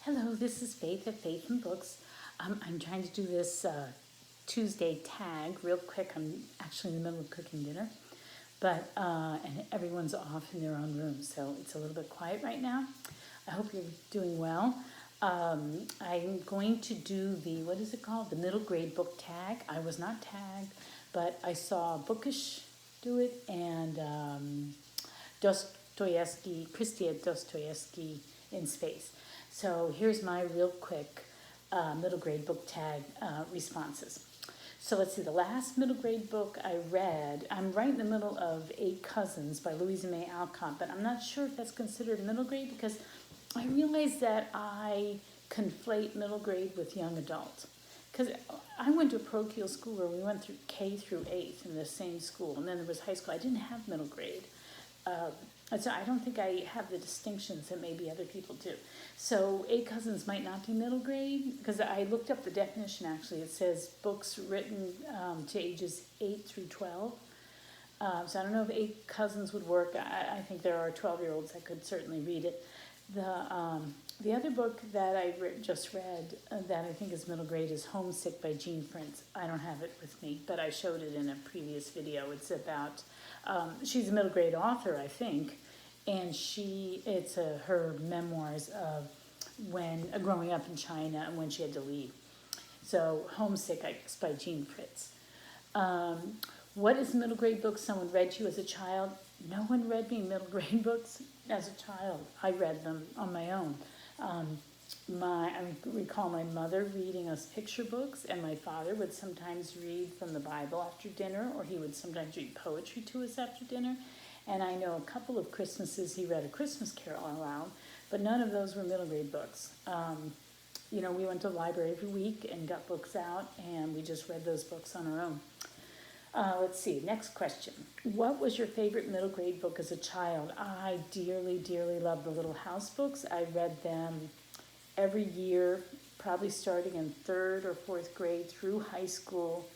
Hello, this is Faith at Faith and Books. I'm trying to do this Tuesday tag real quick. I'm actually in the middle of cooking dinner, but and everyone's off in their own room, so it's a little bit quiet right now. I hope you're doing well. I'm going to do what is it called? The middle grade book tag. I was not tagged, but I saw Bookish do it and Dostoevsky in space. So here's my real quick middle grade book tag responses. So let's see, the last middle grade book I read, I'm right in the middle of Eight Cousins by Louisa May Alcott, but I'm not sure if that's considered middle grade because I realize that I conflate middle grade with young adult. Because I went to a parochial school where we went through K through 8th in the same school, and then there was high school. I didn't have middle grade. And so I don't think I have the distinctions that maybe other people do. So Eight Cousins might not be middle grade, because I looked up the definition actually. It says books written to ages 8 through 12. So I don't know if Eight Cousins would work. I think there are 12-year-olds that could certainly read it. The other book that I just read that I think is middle grade is Homesick by Jean Prince. I don't have it with me, but I showed it in a previous video. It's about, she's a middle grade author, I think, and it's her memoirs of when growing up in China and when she had to leave. So Homesick, I guess, by Jean Prince. What is a middle grade book someone read to you as a child? No one read me middle grade books as a child. I read them on my own. I recall my mother reading us picture books, and my father would sometimes read from the Bible after dinner, or he would sometimes read poetry to us after dinner. And I know a couple of Christmases he read A Christmas Carol aloud, but none of those were middle grade books. We went to the library every week and got books out, and we just read those books on our own. Let's see, next question. What was your favorite middle grade book as a child? I dearly, dearly love the Little House books. I read them every year, probably starting in 3rd or 4th grade through high school.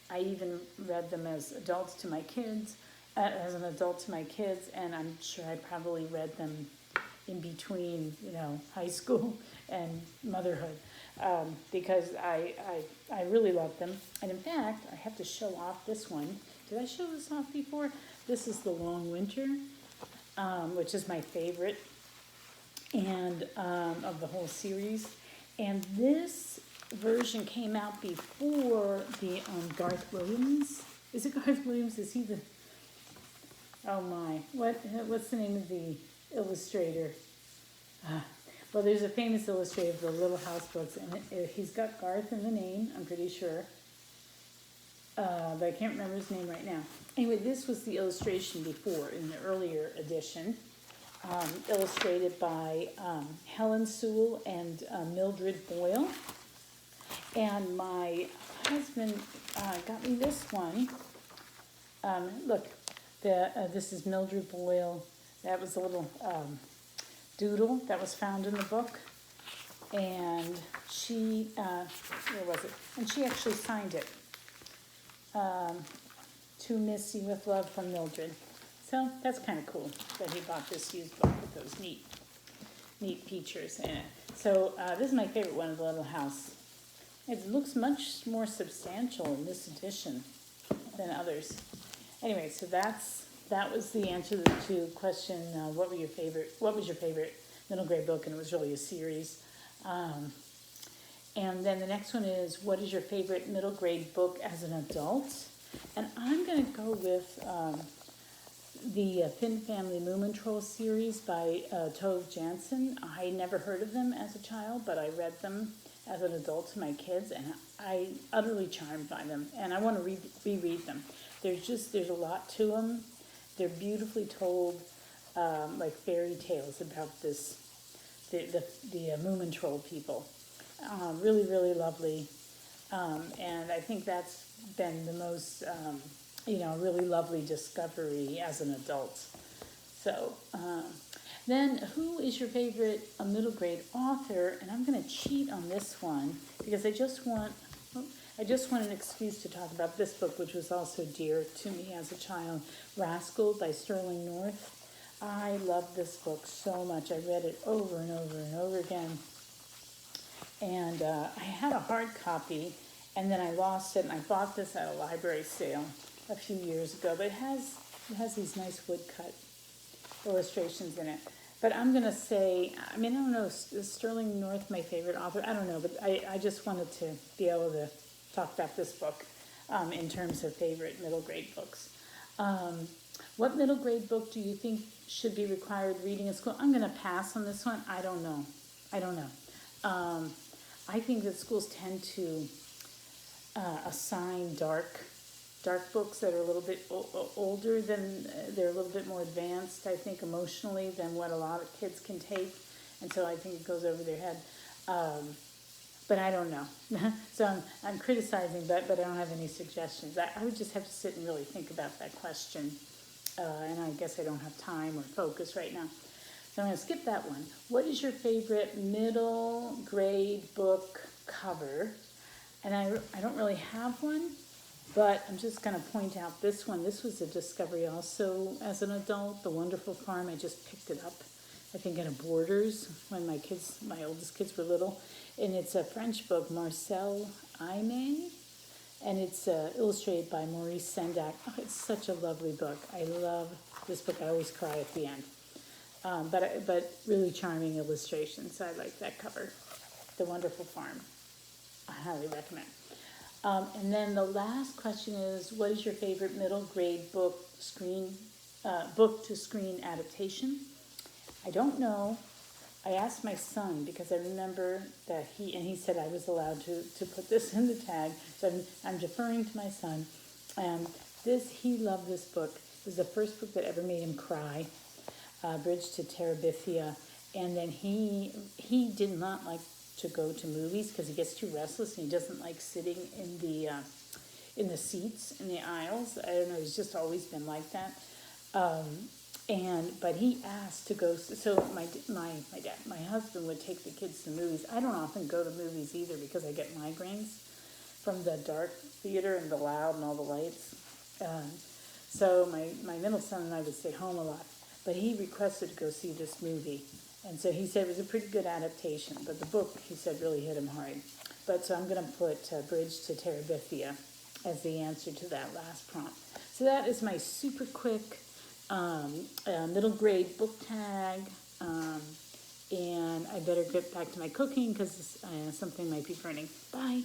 I even read them as an adult to my kids, and I'm sure I probably read them in between, high school and motherhood. Because I really love them. And in fact, I have to show off this one. Did I show this off before? This is The Long Winter, which is my favorite and of the whole series. And this version came out before the Garth Williams. Is it Garth Williams? Is he the... Oh my. What's the name of the illustrator? Well, there's a famous illustrator of the Little House books, and he's got Garth in the name, I'm pretty sure. But I can't remember his name right now. Anyway, this was the illustration before, in the earlier edition, illustrated by Helen Sewell and Mildred Boyle. And my husband got me this one. Look, this is Mildred Boyle. That was a little... doodle that was found in the book, and she where was it? And she actually signed it. To Missy with love from Mildred. So that's kind of cool that he bought this used book with those neat features in it. So this is my favorite one of the Little House. It looks much more substantial in this edition than others. Anyway, so that was the answer to question, what was your favorite middle grade book? And it was really a series. And then the next one is, what is your favorite middle grade book as an adult? And I'm going to go with the Finn Family Moomintroll series by Tove Jansson. I never heard of them as a child, but I read them as an adult to my kids, and I utterly charmed by them. And I want to reread them. There's a lot to them. They're beautifully told, like fairy tales about the Moomintroll people. Really, really lovely. And I think that's been the most, really lovely discovery as an adult. So, then who is your favorite middle grade author? And I'm going to cheat on this one because I just want an excuse to talk about this book, which was also dear to me as a child, Rascal by Sterling North. I love this book so much. I read it over and over and over again. And I had a hard copy, and then I lost it, and I bought this at a library sale a few years ago. But it has these nice woodcut illustrations in it. But I'm gonna say, I mean, I don't know, is Sterling North my favorite author? I don't know, but I just wanted to be able to talk about this book in terms of favorite middle grade books. What middle grade book do you think should be required reading in school? I'm gonna pass on this one. I don't know. I think that schools tend to assign dark books that are a little bit older than, they're a little bit more advanced, I think, emotionally than what a lot of kids can take. And so I think it goes over their head. But I don't know. So I'm criticizing, but I don't have any suggestions. I would just have to sit and really think about that question. And I guess I don't have time or focus right now. So I'm going to skip that one. What is your favorite middle grade book cover? And I don't really have one, but I'm just going to point out this one. This was a discovery also as an adult, The Wonderful Farm. I just picked it up, I think, at a Borders when my oldest kids were little. And it's a French book, Marcel Aimé, and it's illustrated by Maurice Sendak. Oh, it's such a lovely book. I love this book. I always cry at the end. But really charming illustrations. I like that cover. The Wonderful Farm. I highly recommend. And then the last question is, what is your favorite middle grade book to screen adaptation? I don't know. I asked my son because I remember that he said I was allowed to put this in the tag. So I'm deferring to my son. He loved this book. It was the first book that ever made him cry, Bridge to Terabithia. And then he did not like to go to movies because he gets too restless and he doesn't like sitting in the seats in the aisles. I don't know. He's just always been like that. But he asked to go. So my husband would take the kids to movies. I don't often go to movies either because I get migraines from the dark theater and the loud and all the lights. So my middle son and I would stay home a lot. But he requested to go see this movie. And so he said it was a pretty good adaptation. But the book, he said, really hit him hard. But so I'm going to put Bridge to Terabithia as the answer to that last prompt. So that is my super quick middle grade book tag. And I better get back to my cooking because something might be burning. Bye.